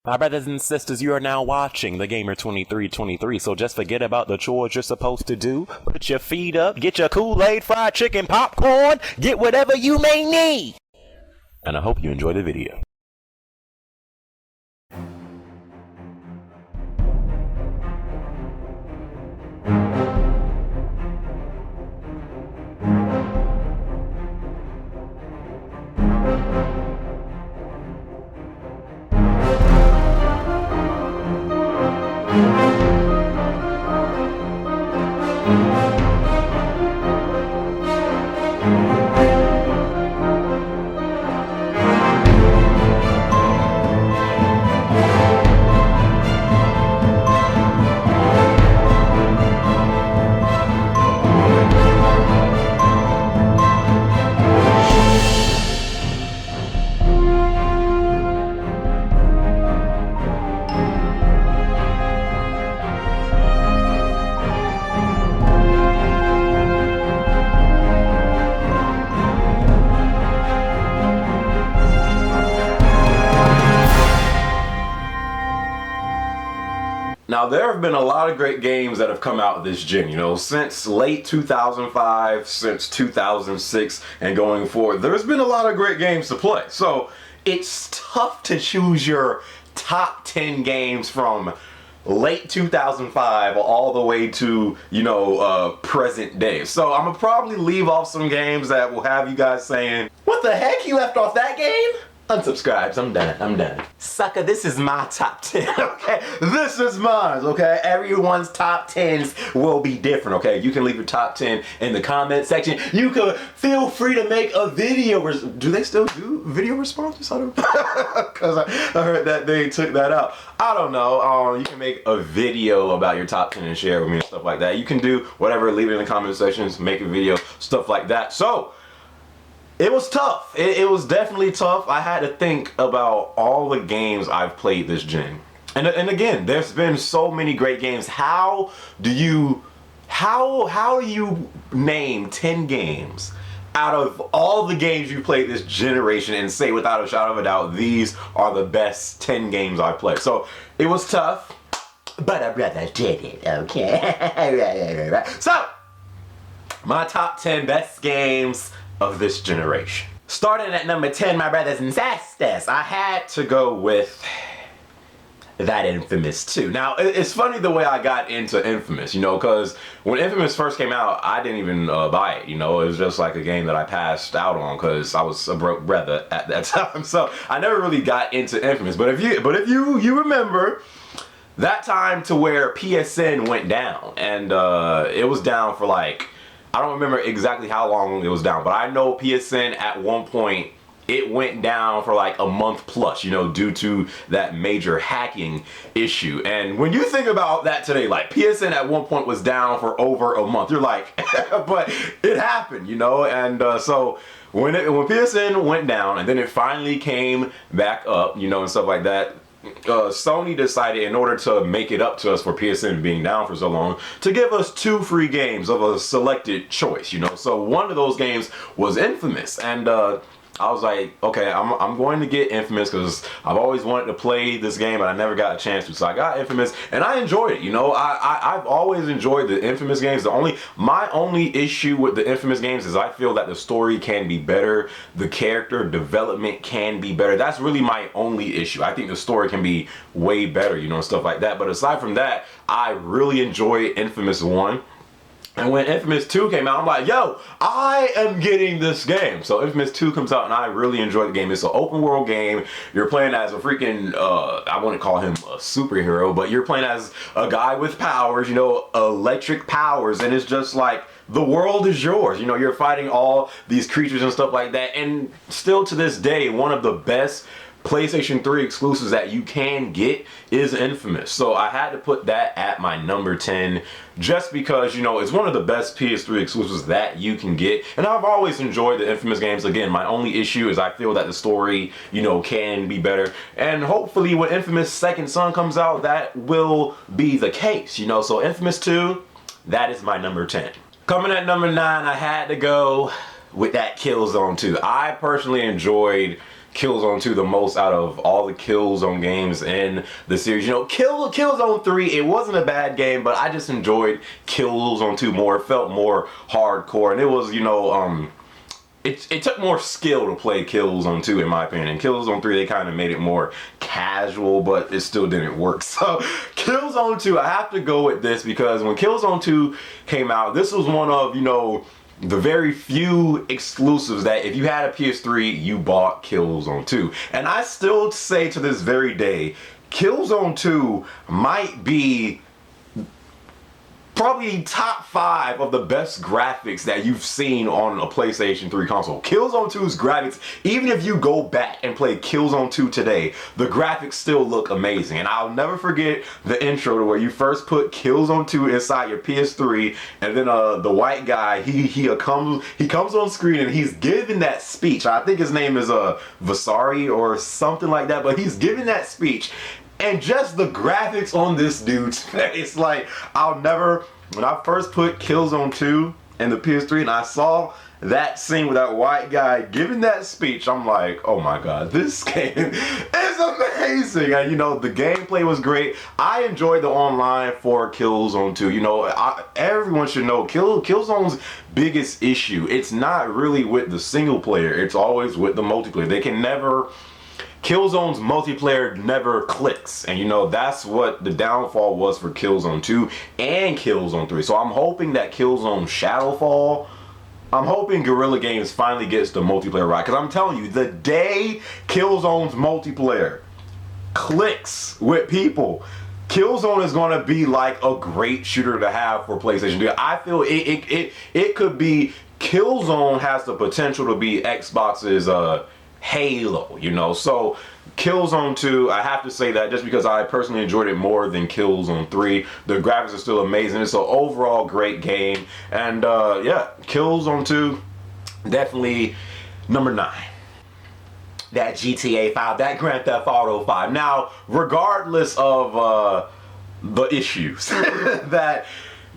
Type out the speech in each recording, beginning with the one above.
My brothers and sisters, you are now watching The Gamer 2323, so just forget about the chores you're supposed to do. Put your feet up, get your Kool-Aid, fried chicken, popcorn, get whatever you may need. And I hope you enjoy the video. Now, there have been a lot of great games that have come out this gen, you know, since late 2005, since 2006, and going forward. There's been a lot of great games to play. So, it's tough to choose your top 10 games from late 2005 all the way to, you know, present day. So, I'm gonna probably leave off some games that will have you guys saying, "What the heck, you left off that game?" Unsubscribes, I'm done. Sucker, this is my top 10, okay? This is mine, okay? Everyone's top 10s will be different, okay? You can leave your top 10 in the comment section. You could feel free to make a video. Do they still do video responses? I don't know. Because I heard that they took that out. I don't know. You can make a video about your top 10 and share with me and stuff like that. You can do whatever, leave it in the comment sections, make a video, stuff like that. So, it was tough. It was definitely tough. I had to think about all the games I've played this gen. And again, there's been so many great games. How do you name 10 games out of all the games you played this generation and say without a shadow of a doubt, these are the best 10 games I've played? So it was tough, but our brother did it, okay? Right. So, my top 10 best games of this generation. Starting at number 10, my brothers and sisters, I had to go with that Infamous 2. Now, it's funny the way I got into Infamous, you know, because when Infamous first came out, I didn't even buy it, you know. It was just like a game that I passed out on because I was a broke brother at that time. So I never really got into Infamous. But if you remember that time to where PSN went down, and it was down for like, I don't remember exactly how long it was down, but I know PSN at one point, it went down for like a month plus, you know, due to that major hacking issue. And when you think about that today, like PSN at one point was down for over a month. You're like, but it happened, you know? And so when PSN went down and then it finally came back up, you know, and stuff like that, Sony decided, in order to make it up to us for PSN being down for so long, to give us 2 free games of a selected choice, you know. So one of those games was Infamous, and I was like, okay, I'm going to get Infamous because I've always wanted to play this game, but I never got a chance to. So I got Infamous, and I enjoyed it. You know, I've always enjoyed the Infamous games. My only issue with the Infamous games is I feel that the story can be better, the character development can be better. That's really my only issue. I think the story can be way better, you know, and stuff like that. But aside from that, I really enjoy Infamous 1. And when Infamous 2 came out, I'm like, yo, I am getting this game. So Infamous 2 comes out and I really enjoy the game. It's an open world game. You're playing as a freaking, I wouldn't call him a superhero, but you're playing as a guy with powers, you know, electric powers. And it's just like, the world is yours. You know, you're fighting all these creatures and stuff like that. And still to this day, one of the best PlayStation 3 exclusives that you can get is Infamous. So I had to put that at my number 10 just because, you know, it's one of the best PS3 exclusives that you can get. And I've always enjoyed the Infamous games. Again, my only issue is I feel that the story, you know, can be better. And hopefully when Infamous Second Son comes out, that will be the case, you know. So Infamous 2, that is my number 10. Coming at number 9, I had to go with that Killzone 2. I personally enjoyed Killzone 2 the most out of all the Killzone games in the series. You know, Killzone 3, it wasn't a bad game, but I just enjoyed Killzone 2 more. It felt more hardcore, and it was, you know, it took more skill to play Killzone 2 in my opinion. In Killzone 3, they kind of made it more casual, but it still didn't work. So Killzone 2, I have to go with this because when Killzone 2 came out, this was one of, you know, the very few exclusives that if you had a PS3, you bought Killzone 2. And I still say to this very day, Killzone 2 might be probably top 5 of the best graphics that you've seen on a PlayStation 3 console. Killzone 2's graphics, even if you go back and play Killzone 2 today, the graphics still look amazing. And I'll never forget the intro to where you first put Killzone 2 inside your PS3, and then the white guy, he comes on screen and he's giving that speech. I think his name is Vasari or something like that, but he's giving that speech. And just the graphics on this dude's face, like, when I first put Killzone 2 in the PS3 and I saw that scene with that white guy giving that speech, I'm like, oh my god, this game is amazing. And you know, the gameplay was great. I enjoyed the online for Killzone 2. You know, everyone should know Killzone's biggest issue, it's not really with the single player, it's always with the multiplayer. Killzone's multiplayer never clicks, and you know that's what the downfall was for Killzone 2 and Killzone 3. So I'm hoping that Killzone Shadowfall, I'm hoping Guerrilla Games finally gets the multiplayer right, because I'm telling you, the day Killzone's multiplayer clicks with people, Killzone is going to be like a great shooter to have for PlayStation 2. I feel it could be, Killzone has the potential to be Xbox's Halo, you know. So Killzone 2, I have to say that just because I personally enjoyed it more than Killzone 3. The graphics are still amazing. It's an overall great game. And yeah, Killzone 2, definitely number 9. That GTA 5, that Grand Theft Auto 5. Now, regardless of the issues that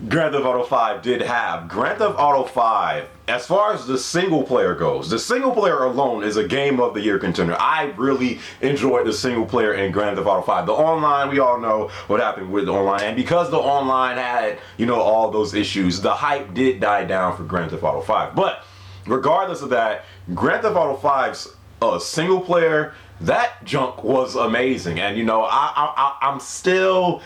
Grand Theft Auto 5 did have, Grand Theft Auto 5, as far as the single player goes, the single player alone is a Game of the Year contender. I really enjoyed the single player in Grand Theft Auto 5. The online, we all know what happened with the online, and because the online had, you know, all those issues, the hype did die down for Grand Theft Auto 5. But regardless of that, Grand Theft Auto 5's single player, that junk was amazing. And you know, I'm still,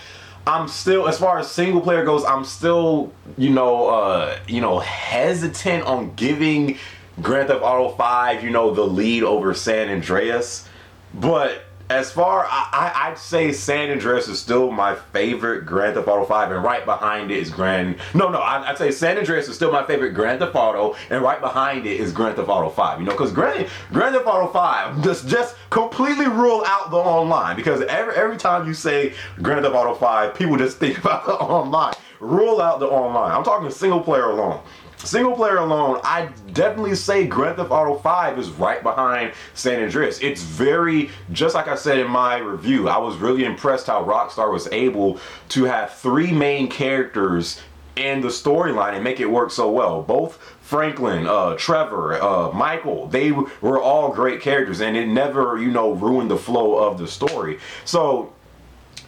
as far as single player goes, I'm still, you know, hesitant on giving Grand Theft Auto 5, you know, the lead over San Andreas. But as far, I'd say San Andreas is still my favorite Grand Theft Auto 5, and right behind it is I'd say San Andreas is still my favorite Grand Theft Auto, and right behind it is Grand Theft Auto 5, you know, because Grand Theft Auto 5 just completely rule out the online, because every time you say Grand Theft Auto 5, people just think about the online. Rule out the online. I'm talking single player alone. Single player alone, I definitely say Grand Theft Auto 5 is right behind San Andreas. It's very, just like I said in my review, I was really impressed how Rockstar was able to have 3 main characters in the storyline and make it work so well. Both Franklin, Trevor, Michael, they were all great characters, and it never, you know, ruined the flow of the story. So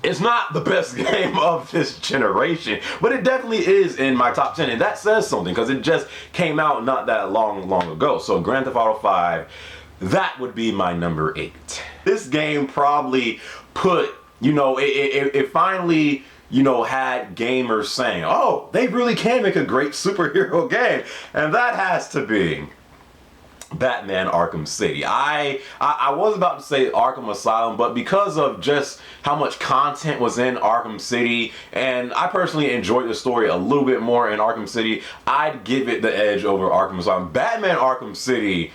it's not the best game of this generation, but it definitely is in my top 10, and that says something because it just came out not that long ago. So Grand Theft Auto 5, that would be my number 8. This game probably put, you know, it finally, you know, had gamers saying, oh, they really can make a great superhero game, and that has to be Batman Arkham City. I was about to say Arkham Asylum, but because of just how much content was in Arkham City, and I personally enjoyed the story a little bit more in Arkham City, I'd give it the edge over Arkham Asylum. Batman Arkham City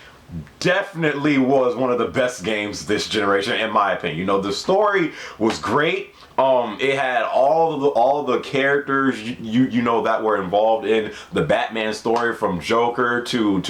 definitely was one of the best games this generation, in my opinion. You know, the story was great. It had all the characters you know that were involved in the Batman story, from Joker to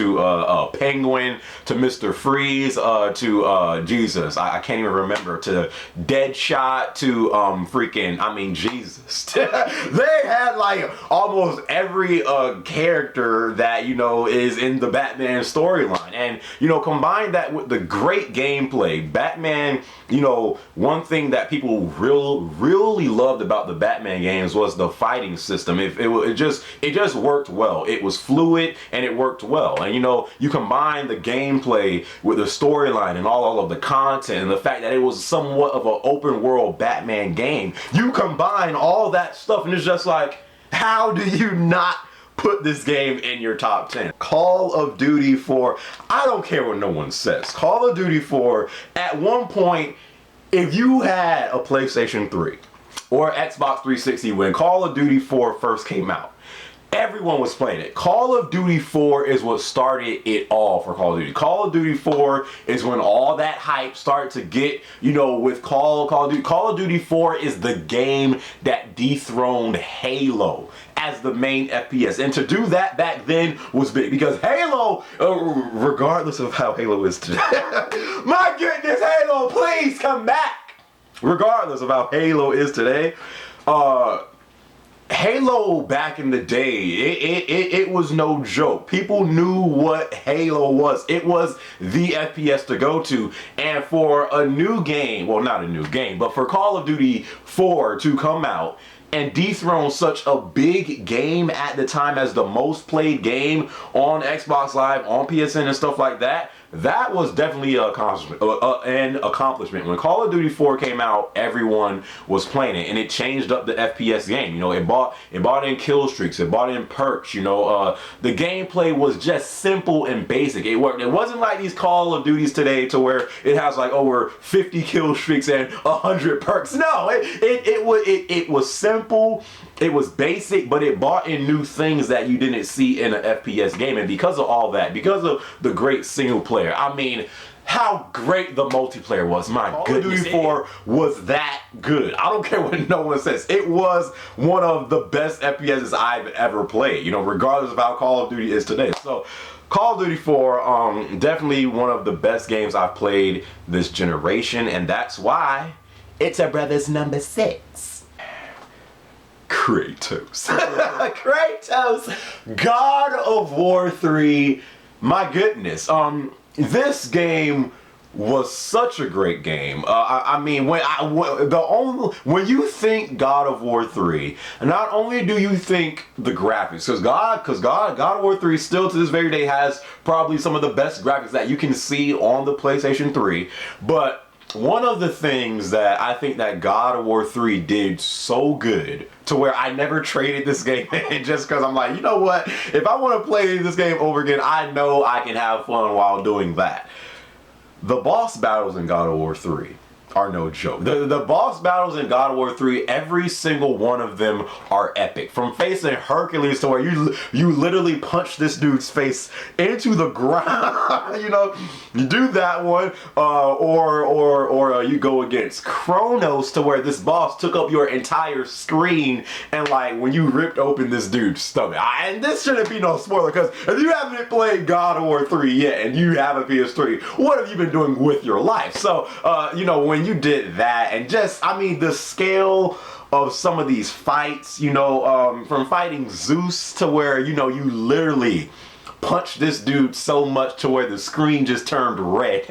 Penguin to Mr. Freeze to Jesus, I can't even remember, to Deadshot to Jesus. They had like almost every character that, you know, is in the Batman storyline, and you know, combine that with the great gameplay. Batman, you know, one thing that people really loved about the Batman games was the fighting system. It just worked well. It was fluid and it worked well. And you know, you combine the gameplay with the storyline and all of the content and the fact that it was somewhat of an open world Batman game. You combine all that stuff and it's just like, how do you not put this game in your top 10? Call of Duty 4, I don't care what no one says. Call of Duty 4, at one point, if you had a PlayStation 3 or Xbox 360 when Call of Duty 4 first came out, everyone was playing it. Call of Duty 4 is what started it all for Call of Duty. Call of Duty 4 is when all that hype started to get, you know, with Call of Duty. Call of Duty 4 is the game that dethroned Halo as the main FPS. And to do that back then was big because Halo, regardless of how Halo is today, my goodness, Halo, please come back. Regardless of how Halo is today, Halo back in the day, it was no joke. People knew what Halo was. It was the FPS to go to. And for a new game, well, not a new game, but for Call of Duty 4 to come out and dethrone such a big game at the time as the most played game on Xbox Live, on PSN and stuff like that, that was definitely an accomplishment. When Call of Duty 4 came out, everyone was playing it, and it changed up the FPS game. You know, it brought in kill streaks, it brought in perks. You know, the gameplay was just simple and basic. It worked. It wasn't like these Call of Duties today to where it has like over 50 kill streaks and 100 perks. No, it was simple. It was basic, but it brought in new things that you didn't see in an FPS game. And because of all that, because of the great single player, I mean, how great the multiplayer was. My goodness. Call of Duty 4 was that good. I don't care what no one says. It was one of the best FPSs I've ever played, you know, regardless of how Call of Duty is today. So Call of Duty 4, definitely one of the best games I've played this generation, and that's why it's a brother's number 6. Kratos. Kratos. God of War 3. My goodness. This game was such a great game. I mean, when you think God of War 3, not only do you think the graphics, because God of War 3 still to this very day has probably some of the best graphics that you can see on the PlayStation 3, but one of the things that I think that God of War 3 did so good to where I never traded this game in just because I'm like, you know what? If I want to play this game over again, I know I can have fun while doing that. The boss battles in God of War 3 are no joke. The boss battles in God of War 3, every single one of them are epic. From facing Hercules to where you literally punch this dude's face into the ground. You know, you do that one, or you go against Kronos to where this boss took up your entire screen, and like when you ripped open this dude's stomach. And this shouldn't be no spoiler, because if you haven't played God of War 3 yet and you have a PS3, what have you been doing with your life? So you know, when you did that, and just, I mean, the scale of some of these fights, you know, from fighting Zeus to where, you know, you literally punch this dude so much to where the screen just turned red.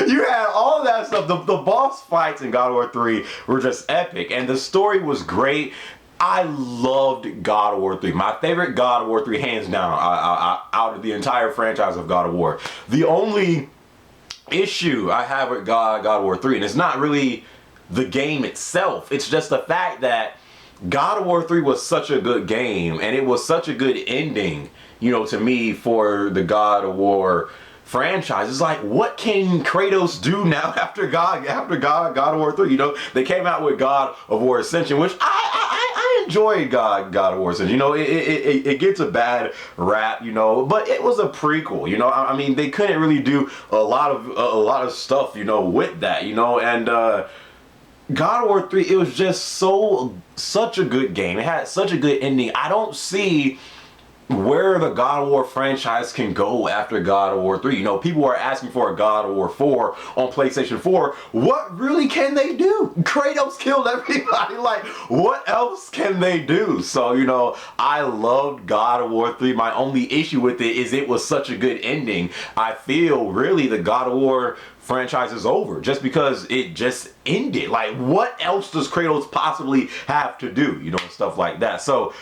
You had all that stuff. The boss fights in God of War 3 were just epic, and the story was great. I loved God of War 3. My favorite God of War 3, hands down, out of the entire franchise of God of War. The only issue I have with God of War 3, and it's not really the game itself, it's just the fact that God of War 3 was such a good game, and it was such a good ending, you know, to me, for the God of War franchise. It's like, what can Kratos do now after God of War 3? You know, they came out with God of War Ascension, which I enjoyed God of War Ascension. You know, it gets a bad rap, you know, but it was a prequel. You know, I mean, they couldn't really do a lot of stuff, you know, with that, you know, and God of War 3, it was just such a good game. It had such a good ending. I don't see where the God of War franchise can go after God of War 3. You know, people are asking for a God of War 4 on PlayStation 4. What really can they do? Kratos killed everybody. Like, what else can they do? So, you know, I loved God of War 3. My only issue with it is it was such a good ending. I feel really the God of War franchise is over just because it just ended. Like, what else does Kratos possibly have to do? You know, and stuff like that. So,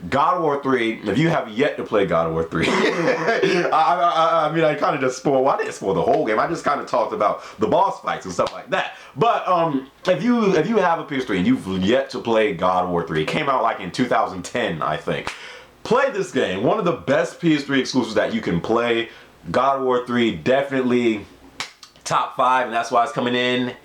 God of War 3, if you have yet to play God of War 3, I mean, I kind of just spoiled, well, I didn't spoil the whole game, I just kind of talked about the boss fights and stuff like that. But if you have a PS3 and you've yet to play God of War 3, it came out like in 2010, I think. Play this game, one of the best PS3 exclusives that you can play. God of War 3, definitely top 5, and that's why it's coming in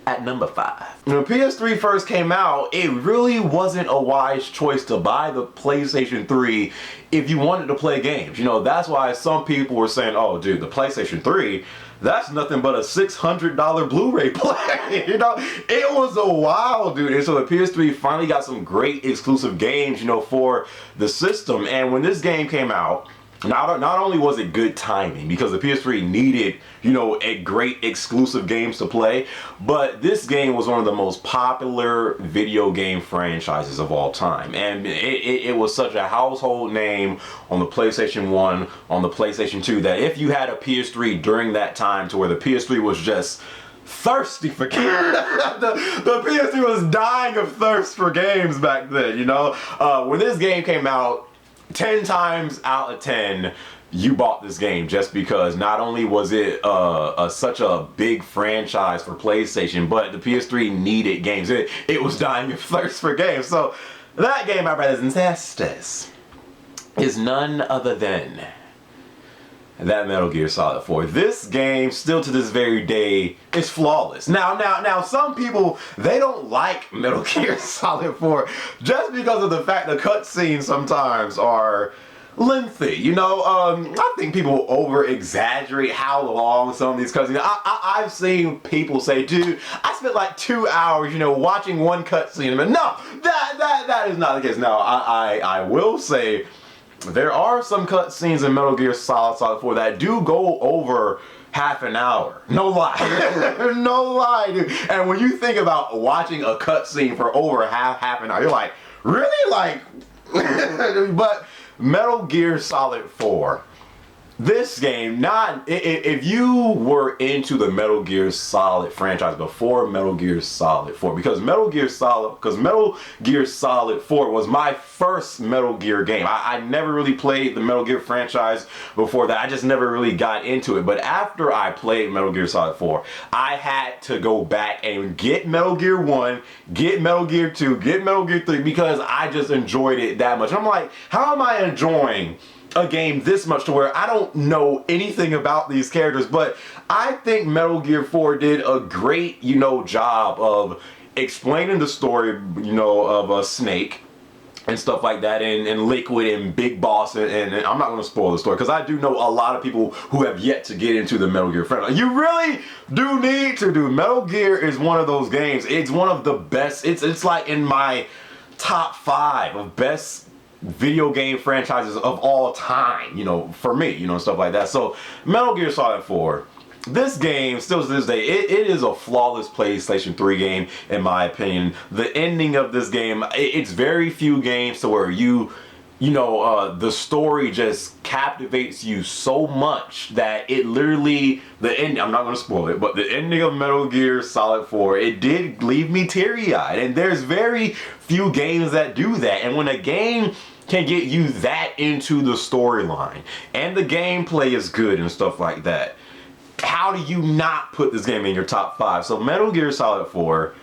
at number 5. When PS3 first came out, it really wasn't a wise choice to buy the PlayStation 3 if you wanted to play games. You know, that's why some people were saying, oh dude, the PlayStation 3, that's nothing but a $600 Blu-ray player. You know, it was a while, dude. And so the PS3 finally got some great exclusive games, you know, for the system. And when this game came out, not only was it good timing because the PS3 needed, you know, a great exclusive games to play, but this game was one of the most popular video game franchises of all time. And it was such a household name on the PlayStation 1, on the PlayStation 2, that if you had a PS3 during that time to where the PS3 was just thirsty for games. the PS3 was dying of thirst for games back then, you know? When this game came out, 10 times out of 10 you bought this game just because not only was it such a big franchise for PlayStation, but the PS3 needed games. It was dying of thirst for games. So that game, my brothers and sisters, is none other than that Metal Gear Solid 4. This game, still to this very day, is flawless. Now, some people, they don't like Metal Gear Solid 4 just because of the fact the cutscenes sometimes are lengthy. You know, I think people over-exaggerate how long some of these cutscenes. I've seen people say, dude, I spent like 2 hours, you know, watching one cutscene. But no, that is not the case. Now, I will say, there are some cutscenes in Metal Gear Solid 4 that do go over half an hour. No lie. No lie, dude. And when you think about watching a cutscene for over half an hour, you're like, really? Like, but Metal Gear Solid 4. This game, if you were into the Metal Gear Solid franchise before Metal Gear Solid 4, because Metal Gear Solid 4 was my first Metal Gear game. I never really played the Metal Gear franchise before that. I just never really got into it. But after I played Metal Gear Solid 4, I had to go back and get Metal Gear 1, get Metal Gear 2, get Metal Gear 3, because I just enjoyed it that much. I'm like, how am I enjoying a game this much to where I don't know anything about these characters? But I think Metal Gear 4 did a great, you know, job of explaining the story, you know, of Snake and stuff like that, and Liquid and Big Boss, and I'm not going to spoil the story because I do know a lot of people who have yet to get into the Metal Gear franchise. You really do need to do. Metal Gear is one of those games. It's one of the best. It's like in my top 5 of best video game franchises of all time, you know, for me, you know, stuff like that. So Metal Gear Solid 4, this game, still to this day, it is a flawless PlayStation 3 game, in my opinion. The ending of this game, it's very few games to where you know, the story just captivates you so much that it literally, the end, I'm not going to spoil it, but the ending of Metal Gear Solid 4, it did leave me teary-eyed. And there's very few games that do that. And when a game can get you that into the storyline, and the gameplay is good and stuff like that, how do you not put this game in your top 5? So Metal Gear Solid 4,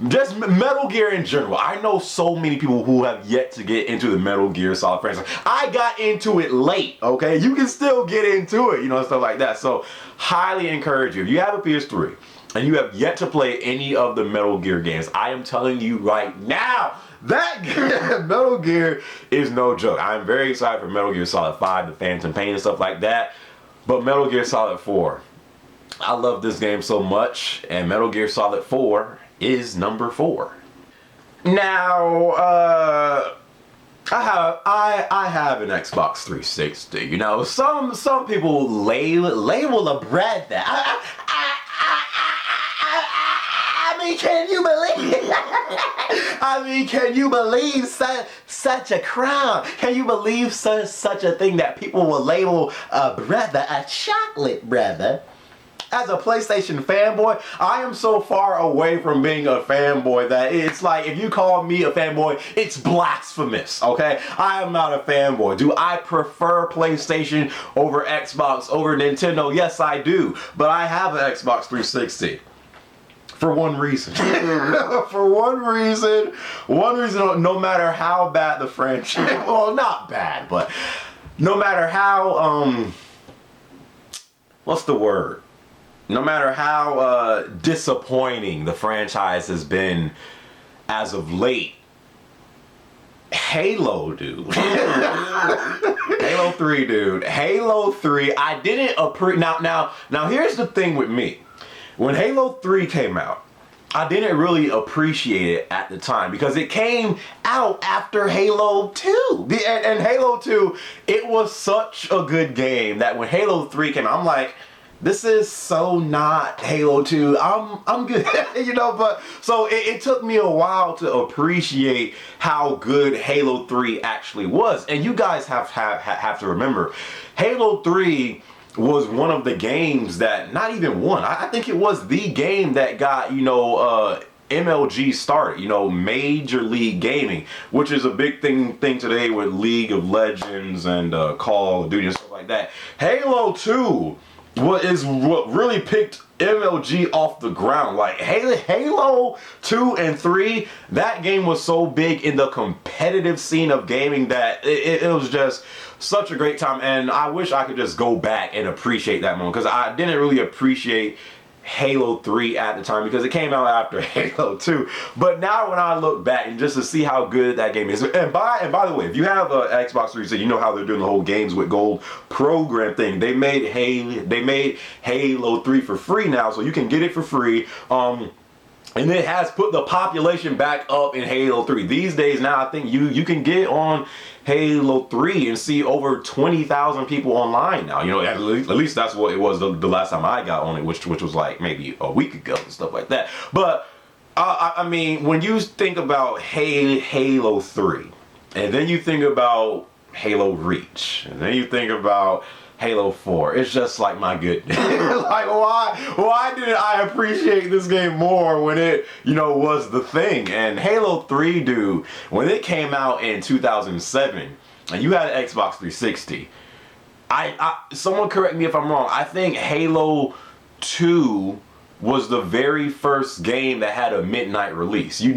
just Metal Gear in general. I know so many people who have yet to get into the Metal Gear Solid franchise. I got into it late, okay? You can still get into it, you know, stuff like that. So highly encourage you. If you have a PS3 and you have yet to play any of the Metal Gear games, I am telling you right now, that Metal Gear is no joke. I'm very excited for Metal Gear Solid 5, the Phantom Pain and stuff like that. But Metal Gear Solid 4, I love this game so much, and Metal Gear Solid 4 is number 4. Now, I have an Xbox 360. You know, some people label a brother. I mean, can you believe? I mean, can you believe such a crime? Can you believe such a thing that people will label a brother a chocolate brother? As a PlayStation fanboy, I am so far away from being a fanboy that it's like, if you call me a fanboy, it's blasphemous, okay? I am not a fanboy. Do I prefer PlayStation over Xbox, over Nintendo? Yes, I do. But I have an Xbox 360. For one reason. For one reason, no matter how bad the franchise, well, not bad, but no matter how, what's the word? No matter how disappointing the franchise has been as of late, Halo, dude. Halo 3, dude. Halo 3, I didn't appreciate. Now, here's the thing with me. When Halo 3 came out, I didn't really appreciate it at the time because it came out after Halo 2. And Halo 2, it was such a good game that when Halo 3 came out, I'm like, this is so not Halo 2. I'm good, you know, but so it took me a while to appreciate how good Halo 3 actually was. And you guys have to remember, Halo 3 was one of the games that, not even one, I think it was the game that got, you know, MLG started, you know, Major League Gaming, which is a big thing today with League of Legends and Call of Duty and stuff like that. Halo 2 what really picked MLG off the ground. Like Halo 2 and 3, that game was so big in the competitive scene of gaming that it was just such a great time. And I wish I could just go back and appreciate that moment, because I didn't really appreciate Halo 3 at the time because it came out after Halo 2. But now when I look back and just to see how good that game is, and by the way, if you have an Xbox 360, you know how they're doing the whole games with gold program thing. They made Halo 3 for free now, so you can get it for free. And it has put the population back up in Halo 3. These days now, I think you can get on Halo 3 and see over 20,000 people online now. You know, at least that's what it was the last time I got on it, which was like maybe a week ago and stuff like that. But I mean, when you think about Halo 3, and then you think about Halo Reach, and then you think about Halo 4, it's just like, my goodness. Like, why didn't I appreciate this game more when it, you know, was the thing? And Halo 3, dude, when it came out in 2007, and you had an Xbox 360, someone correct me if I'm wrong, I think Halo 2 was the very first game that had a midnight release. They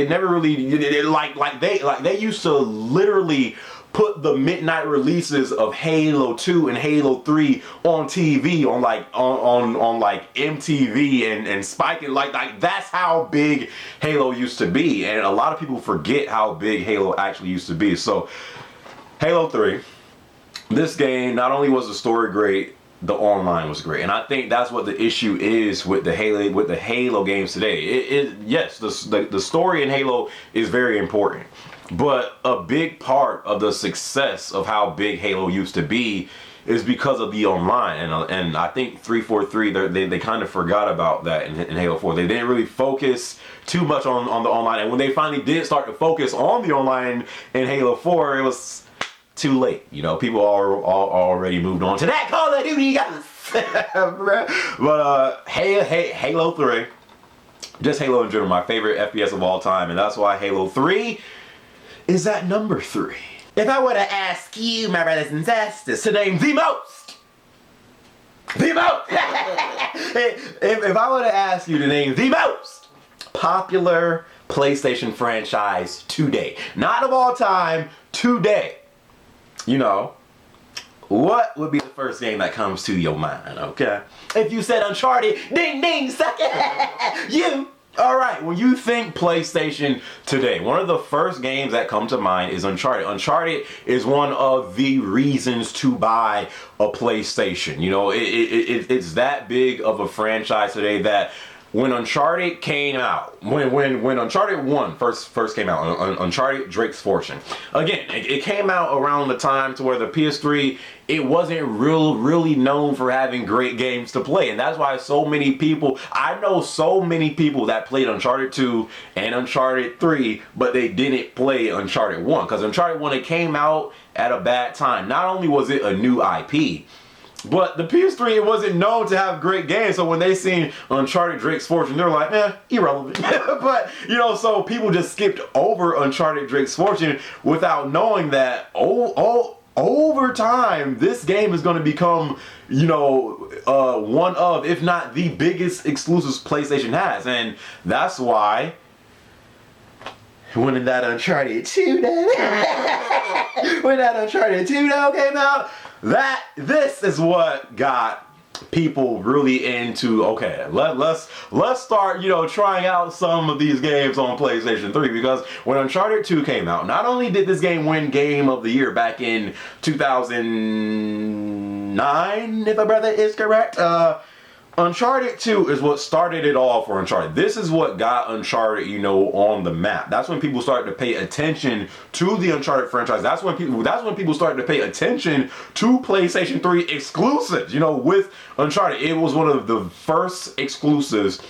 never really, they used to literally put the midnight releases of Halo 2 and Halo 3 on TV, on like MTV and Spike It. Like that's how big Halo used to be, and a lot of people forget how big Halo actually used to be. So Halo 3, this game, not only was the story great, the online was great, and I think that's what the issue is with the Halo games today. Yes, the story in Halo is very important, but a big part of the success of how big Halo used to be is because of the online, and I think 343 they kind of forgot about that in Halo 4. They didn't really focus too much on the online, and when they finally did start to focus on the online in Halo 4, it was too late. You know, people are already moved on to that Call of Duty, guys. But Halo 3, just Halo in general, my favorite FPS of all time, and that's why Halo 3 is at number 3. If I were to ask you, my brothers and sisters, to name the most, if I were to ask you to name the most popular PlayStation franchise today, not of all time, today, you know, what would be the first game that comes to your mind, okay? If you said Uncharted, ding ding, suck it, you. Alright, when you think PlayStation today, one of the first games that come to mind is Uncharted. Uncharted is one of the reasons to buy a PlayStation. You know, it's that big of a franchise today that when Uncharted came out, when Uncharted 1 first came out, Uncharted Drake's Fortune. Again, it came out around the time to where the PS3, it wasn't really known for having great games to play. And that's why so many people, I know so many people that played Uncharted 2 and Uncharted 3, but they didn't play Uncharted 1. Because Uncharted 1, it came out at a bad time. Not only was it a new IP, but the PS3, it wasn't known to have great games. So when they seen Uncharted Drake's Fortune, they're like, irrelevant. But, so people just skipped over Uncharted Drake's Fortune without knowing that, over time, this game is going to become, one of, if not the biggest exclusives PlayStation has. And that's why when that Uncharted 2 came out, this is what got people really into, okay, let's start, trying out some of these games on PlayStation 3, because when Uncharted 2 came out, not only did this game win Game of the Year back in 2009, if my brother is correct, Uncharted 2 is what started it all for Uncharted. This is what got Uncharted, on the map. That's when people started to pay attention to the Uncharted franchise. That's when people started to pay attention to PlayStation 3 exclusives. With Uncharted, it was one of the first exclusives.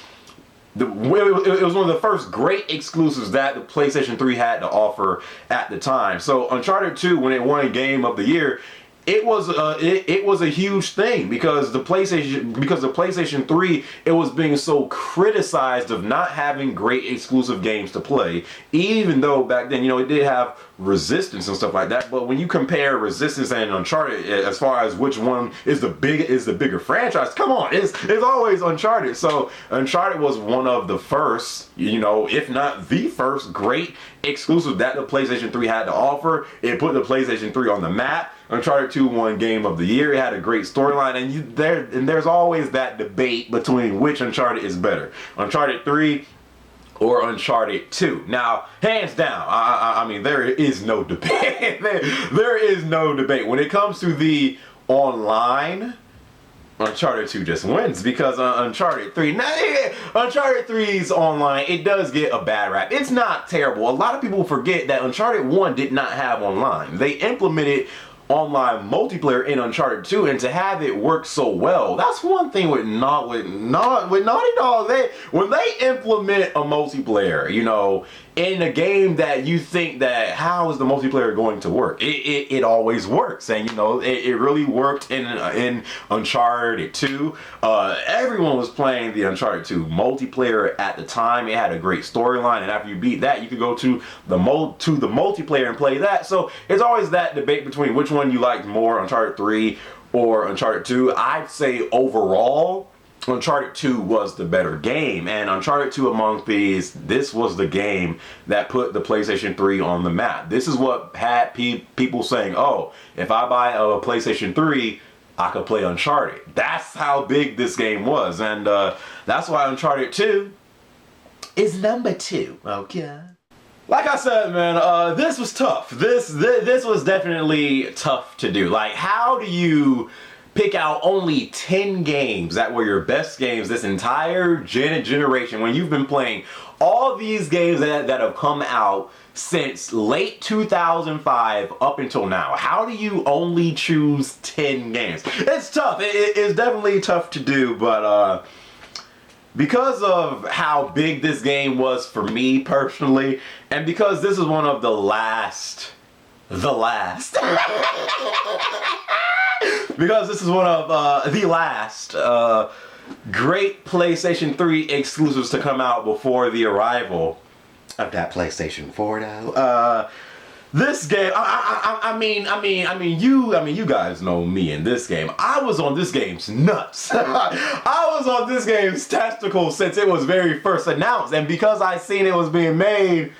It was one of the first great exclusives that the PlayStation 3 had to offer at the time. So Uncharted 2, when it won Game of the Year, it was a huge thing because the PlayStation 3, it was being so criticized of not having great exclusive games to play, even though back then it did have Resistance and stuff like that. But when you compare Resistance and Uncharted as far as which one is the bigger franchise, come on, it's always Uncharted. So Uncharted was one of the first, if not the first great exclusive that the PlayStation 3 had to offer. It put the PlayStation 3 on the map. Uncharted 2 won Game of the Year. It had a great storyline, and there's always that debate between which Uncharted is better, Uncharted 3 or Uncharted 2. Now, hands down, I mean, there is no debate. there is no debate. When it comes to the online, Uncharted 2 just wins, because Uncharted 3, Uncharted 3's online, it does get a bad rap. It's not terrible. A lot of people forget that Uncharted 1 did not have online. They implemented online multiplayer in Uncharted 2, and to have it work so well, that's one thing with Naughty Dog. When they implement a multiplayer, in a game that you think that how is the multiplayer going to work, it always works. And it really worked in Uncharted 2. Everyone was playing the Uncharted 2 multiplayer at the time. It had a great storyline, and after you beat that, you could go to the multiplayer and play that. So it's always that debate between which one you liked more, Uncharted 3 or Uncharted 2. I'd say overall, Uncharted 2 was the better game, and Uncharted 2 among these, this was the game that put the PlayStation 3 on the map. This is what had people saying, oh, if I buy a PlayStation 3, I could play Uncharted. That's how big this game was, and that's why Uncharted 2 is number 2. Okay. Like I said, man, this was tough. This was definitely tough to do. Like, how do you pick out only 10 games that were your best games this entire generation when you've been playing all these games that have come out since late 2005 up until now? How do you only choose 10 games? It's tough. It's definitely tough to do, but because of how big this game was for me personally, and because this is one of the last because this is one of the last great PlayStation 3 exclusives to come out before the arrival of that PlayStation 4 now. This game, you guys know me in this game. I was on this game's nuts. I was on this game's testicles since it was very first announced, and because I seen it was being made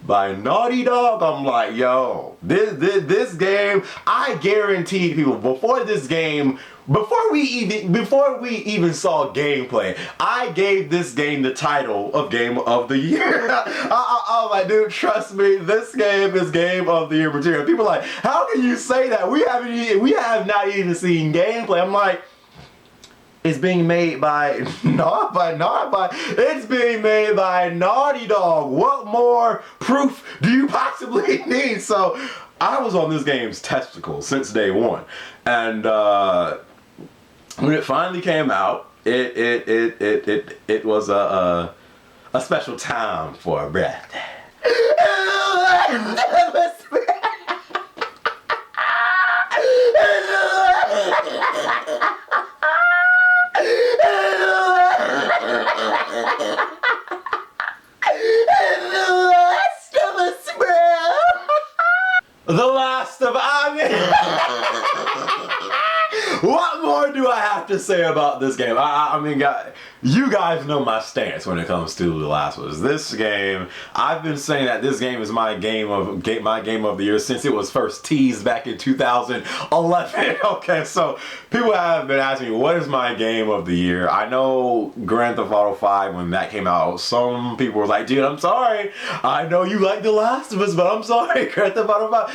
by Naughty Dog, I'm like, yo, this game, I guarantee people before this game, before we even saw gameplay, I gave this game the title of Game of the Year. I was like, dude, trust me, this game is Game of the Year material. People are like, how can you say that? We have not even seen gameplay. I'm like, is being made by it's being made by Naughty Dog. What more proof do you possibly need? So I was on this game's testicles since day one, and when it finally came out, it was a special time for a birthday. The last of What more do I have to say about this game? I mean, you guys know my stance when it comes to The Last of Us. This game, I've been saying that this game is my game of the year since it was first teased back in 2011. Okay, so people have been asking me, what is my game of the year? I know Grand Theft Auto 5, when that came out, some people were like, dude, I'm sorry. I know you like The Last of Us, but I'm sorry, Grand Theft Auto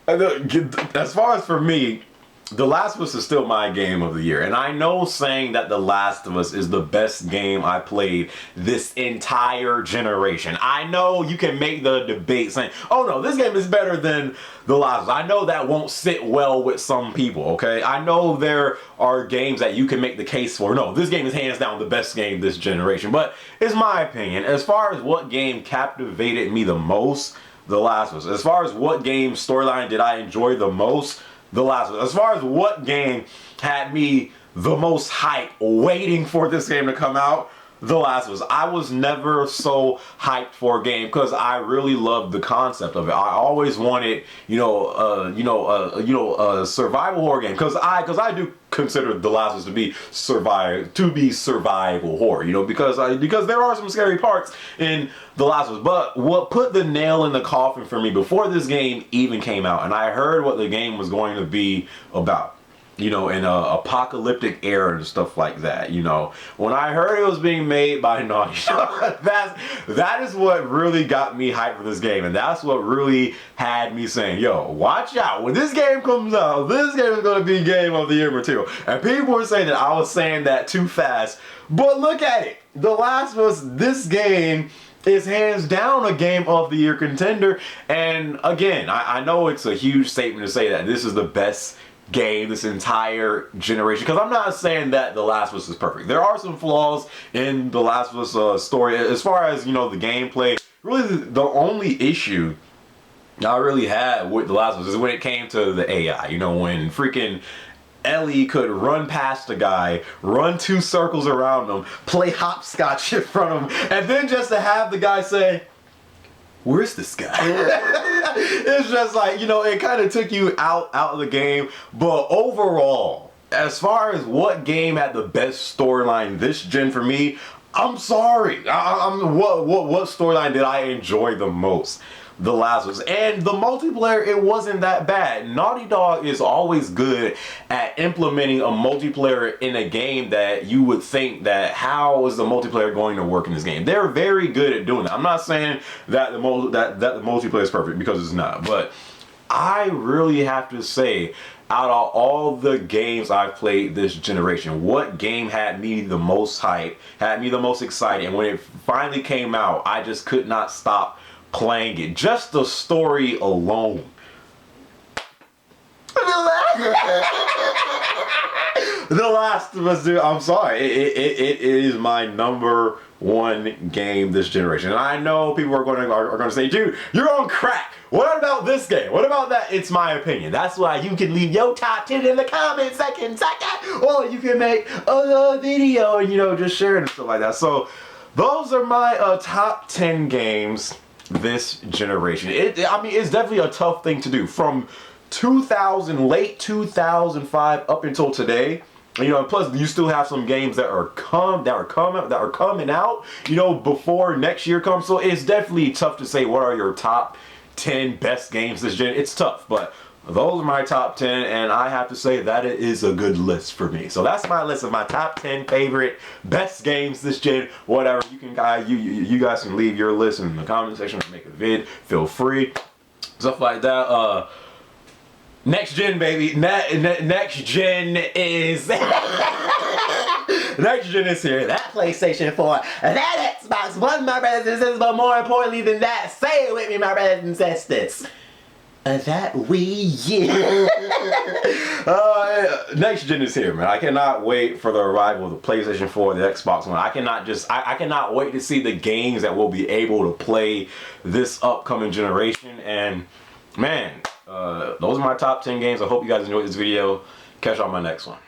5. As far as for me, The Last of Us is still my game of the year. And I know saying that The Last of Us is the best game I played this entire generation. I know you can make the debate saying, oh no, this game is better than The Last of Us. I know that won't sit well with some people, okay? I know there are games that you can make the case for. No, this game is hands down the best game this generation. But it's my opinion. As far as what game captivated me the most, The Last of Us. As far as what game storyline did I enjoy the most, The Last of Us. As far as what game had me the most hype waiting for this game to come out, The Last of Us. I was never so hyped for a game because I really loved the concept of it. I always wanted, a survival horror game because I do consider The Last of Us to be survival horror, because there are some scary parts in The Last of Us. But what put the nail in the coffin for me before this game even came out, and I heard what the game was going to be about, in an apocalyptic era and stuff like that, when I heard it was being made by Naughty Dog, that is what really got me hyped for this game, and that's what really had me saying, yo, watch out, when this game comes out, this game is going to be game of the year material. And people were saying that I was saying that too fast, but look at it, The Last of Us, this game is hands down a game of the year contender. And again, I know it's a huge statement to say that this is the best game this entire generation, because I'm not saying that The Last of Us is perfect. There are some flaws in The Last of Us story as far as the gameplay. Really, the only issue I really had with The Last of Us is when it came to the AI. When freaking Ellie could run past a guy, run 2 circles around him, play hopscotch in front of him, and then just to have the guy say, where's this guy? It's just like, it kind of took you out of the game. But overall, as far as what game had the best storyline this gen for me, I'm sorry. What storyline did I enjoy the most? The Last of Us. And the multiplayer, it wasn't that bad. Naughty Dog is always good at implementing a multiplayer in a game that you would think that how is the multiplayer going to work in this game. They're very good at doing that. I'm not saying that the multiplayer is perfect, because it's not. But I really have to say, out of all the games I've played this generation, what game had me the most hype, had me the most excited, and when it finally came out, I just could not stop playing it. Just the story alone. The Last of Us, dude, I'm sorry. It is my number one game this generation. And I know people are going to say, dude, you're on crack. What about this game? What about that? It's my opinion. That's why you can leave your top 10 in the comment section. Or you can make a video and, just share it and stuff like that. So those are my top 10 games this generation. It's definitely a tough thing to do. From late 2005 up until today, and plus you still have some games that are coming out, before next year comes. So it's definitely tough to say what are your top 10 best games this gen. It's tough, but those are my top 10, and I have to say that it is a good list for me. So that's my list of my top 10 favorite best games this gen. Whatever, you guys can leave your list in the comment section or make a vid. Feel free, stuff like that. Next gen, baby. Next gen is Next gen is here. That PlayStation 4. That Xbox One, my brothers and sisters. But more importantly than that, say it with me, my brothers and sisters. That Wii U. Next gen is here, man. I cannot wait for the arrival of the PlayStation 4, the Xbox One. I cannot wait to see the games that we'll be able to play this upcoming generation. And man, those are my top 10 games. I hope you guys enjoyed this video. Catch you on my next one.